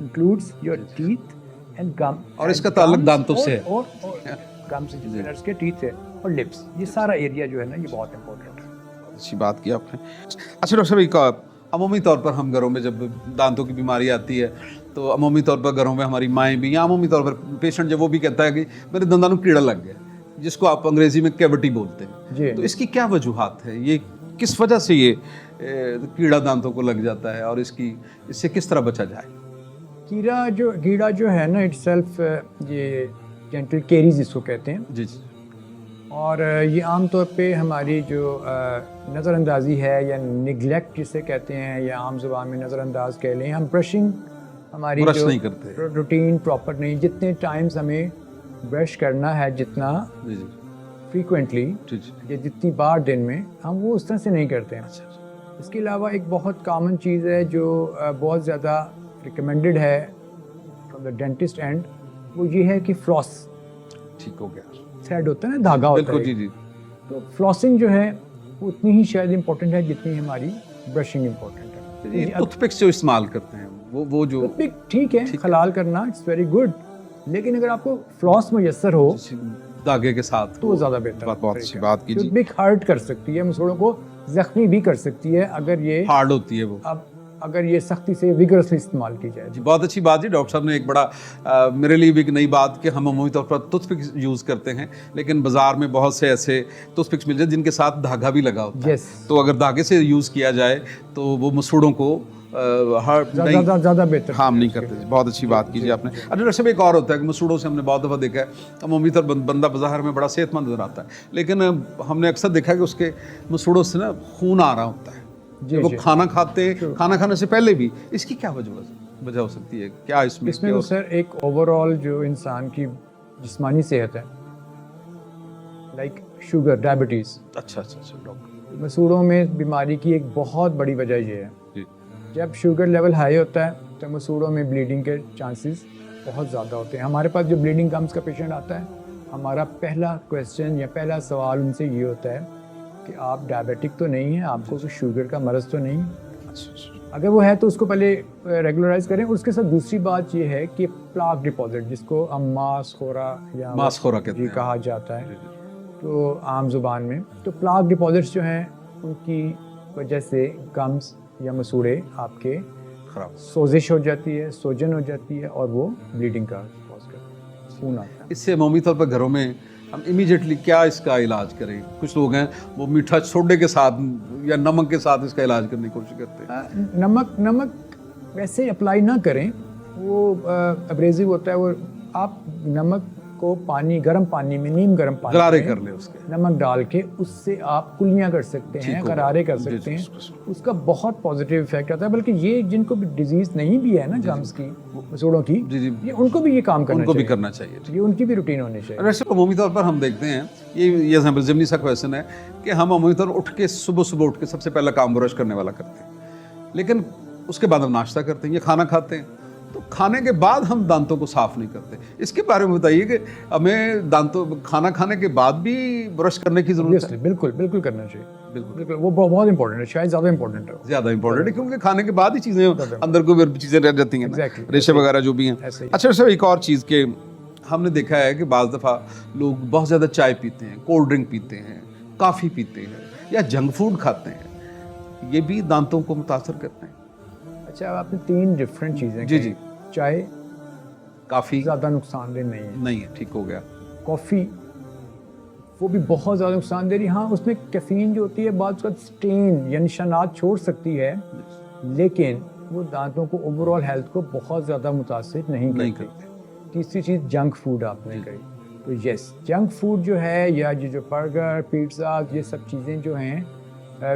includes your teeth and gum. اور اس کا تعلق دانتوں سے ہے. اور gums جنرس کے teeth ہے اور lips. یہ سارا ایریا جو ہے نا یہ بہت امپورٹنٹ ہے. اچھی بات کی آپ نے. اچھا ڈاکٹر صاحب ایک عمومی طور پر ہم گھروں میں جب دانتوں کی بیماری آتی ہے تو عمومی طور پر گھروں میں ہماری مائیں بھی یا عمومی طور پر پیشنٹ جب وہ بھی کہتا ہے کہ میرے دندان میں کیڑا لگ گیا, جس کو آپ انگریزی میں کیوٹی بولتے ہیں جی. تو اس کی کیا وجوہات ہے, یہ کس وجہ سے یہ کیڑا دانتوں کو لگ جاتا ہے اور اس سے کس طرح بچا جائے؟ کیڑا جو ہے نا اٹ سیلف یہ جینٹل کیریز اس کو کہتے ہیں. جی جی. اور یہ عام طور پہ ہماری جو نظر اندازی ہے یا نگلیکٹ جسے کہتے ہیں یا عام زبان میں نظر انداز کہہ لیں, ہم برشنگ ہماری برش جو نہیں کرتے, روٹین پراپر نہیں, جتنے ٹائمز ہمیں برش کرنا ہے جتنا جی جی فریکوینٹلی جی جی. یا جتنی بار دن میں, ہم وہ اس طرح سے نہیں کرتے ہیں. اس کے علاوہ ایک بہت کامن چیز ہے جو بہت زیادہ ریکمینڈڈ ہے فرام دا ڈینٹسٹ اینڈ, وہ یہ ہے کہ فلاس. ٹھیک ہو گیا. تھریڈ ہوتا ہے نا, دھاگا ہوتا بالکل. ہے. جی جی. تو فلاسنگ جو ہے وہ اتنی ہی شاید امپورٹنٹ ہے جتنی ہماری برشنگ امپورٹنٹ ہے. ٹوتھ پکس جو استعمال کرتے ہیں وہ جو ٹھیک ہے, حلال کرنا اٹس ویری گڈ, لیکن اگر آپ کو فلاس میسر ہو دھاگے کے ساتھ تو وہ زیادہ بہتر ہے. بہت اچھی بات کی. ٹوتھ پک ہرٹ کر سکتی ہے, مسوڑوں کو زخمی بھی کر سکتی ہے اگر یہ ہارڈ ہوتی ہے وہ, اگر یہ سختی سے ویگرسلی استعمال کی جائے. جی بہت اچھی بات ہے. ڈاکٹر صاحب نے ایک بڑا میرے لیے بھی ایک نئی بات کہ ہم عمومی طور پر ٹوتھ پکس یوز کرتے ہیں لیکن بازار میں بہت سے ایسے ٹوتھ پکس مل جائے جن کے ساتھ دھاگا بھی لگا ہوتا ہے. تو اگر دھاگے سے یوز کیا جائے تو وہ مسوڑوں کو زیادہ بہتر ہارم نہیں کرتے. بہت اچھی بات کیجیے آپ نے. اچھا ڈاکٹر صاحب ایک اور ہوتا ہے کہ مسوڑوں سے ہم نے بہت دفعہ دیکھا ہے عمومی طور بندہ بظاہر میں بڑا صحت مند نظر آتا ہے لیکن ہم نے اکثر دیکھا کہ اس کے مسوڑوں سے نا خون آ رہا ہوتا ہے. وہ کھانا کھانے سے پہلے بھی, اس کی کیا وجہ ہو سکتی ہے؟ کیا اس میں تو سر ایک اوور آل جو انسان کی جسمانی صحت ہے, لائک شوگر, ڈائبٹیز. اچھا ڈاکٹر. مسوڑوں میں بیماری کی ایک بہت بڑی وجہ یہ ہے, جب شوگر لیول ہائی ہوتا ہے تو مسوڑوں میں بلیڈنگ کے چانسز بہت زیادہ ہوتے ہیں. ہمارے پاس جو بلیڈنگ گمز کا پیشنٹ آتا ہے, ہمارا پہلا کویسچن یا پہلا سوال ان سے یہ ہوتا ہے کہ آپ ڈائبیٹک تو نہیں ہیں, آپ کو کوئی شوگر کا مرض تو نہیں؟ اگر وہ ہے تو اس کو پہلے ریگولرائز کریں. اس کے ساتھ دوسری بات یہ ہے کہ پلاک ڈپازٹ, جس کو ہم ماسخورا یا کہتے ہیں, کہا جاتا ہے تو عام زبان میں, تو پلاک ڈپازٹس جو ہیں ان کی وجہ سے گمز یا مسوڑے آپ کے خراب, سوزش ہو جاتی ہے, سوجن ہو جاتی ہے اور وہ بلیڈنگ کا کاز کرتی ہے, خون آتا ہے. اس سے عمومی طور پر گھروں میں ہم امیجیٹلی کیا اس کا علاج کریں؟ کچھ لوگ ہیں وہ میٹھا سوڈے کے ساتھ یا نمک کے ساتھ اس کا علاج کرنے کی کوشش کرتے ہیں. نمک ویسے اپلائی نہ کریں, وہ ابریزو ہوتا ہے. وہ آپ نمک کو گرم پانی میں, نیم گرم پانی غرارے کر لیں, اس کے نمک ڈال کے اس سے آپ کلیاں کر سکتے ہیں, غرارے کر سکتے ہیں. اس کا بہت پازیٹیو افیکٹ آتا ہے. بلکہ یہ جن کو بھی ڈیزیز نہیں بھی ہے نا گمز کی, مسوڑوں کی, یہ ان کو بھی یہ کام کرنا چاہیے. یہ ان کی بھی روٹین ہونی چاہیے. ویسے عمومی طور پر ہم دیکھتے ہیں یہ ضمنی سا کویشچن ہے کہ ہم عمومی طور اٹھ کے صبح اٹھ کے سب سے پہلا کام برش کرنے والا کرتے ہیں, لیکن اس کے بعد ہم ناشتہ کرتے ہیں یا کھانا کھاتے ہیں, تو کھانے کے بعد ہم دانتوں کو صاف نہیں کرتے. اس کے بارے میں بتائیے کہ ہمیں کھانا کھانے کے بعد بھی برش کرنے کی ضرورت ہے؟ بالکل کرنا چاہیے. بالکل وہ بہت امپورٹنٹ ہے, شاید زیادہ امپورٹنٹ ہے کیونکہ کھانے کے بعد ہی چیزیں اندر کو چیزیں رہ جاتی ہیں, ریشے وغیرہ جو بھی ہیں. اچھا سر ایک اور چیز کہ ہم نے دیکھا ہے کہ بعض دفعہ لوگ بہت زیادہ چائے پیتے ہیں, کولڈ ڈرنک پیتے ہیں, کافی پیتے ہیں یا جنک فوڈ کھاتے ہیں, یہ بھی دانتوں کو متاثر کرتے ہیں. اچھا آپ نے 3 ڈفرینٹ چیزیں. جی. چائے کافی زیادہ نقصان دہ نہیں ہے. ٹھیک ہو گیا. کافی وہ بھی بہت زیادہ نقصان دہ رہی. ہاں اس میں کیفین جو ہوتی ہے بعض وقت اسٹین یا نشانات چھوڑ سکتی ہے, لیکن وہ دانتوں کو اوور آل ہیلتھ کو بہت زیادہ متاثر نہیں کرتی. تیسری چیز جنک فوڈ آپ نے کہی, تو یس جنک فوڈ جو ہے یا جو برگر, پیزا, یہ سب چیزیں جو ہیں,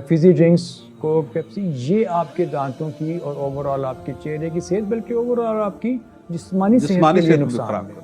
فزی ڈرنکس, کوک, پیپسی, یہ آپ کے دانتوں کی اور اوور آل آپ کے چہرے کی صحت بلکہ اوور آل آپ کی جسمانی صحت کے لیے نقصان ہے.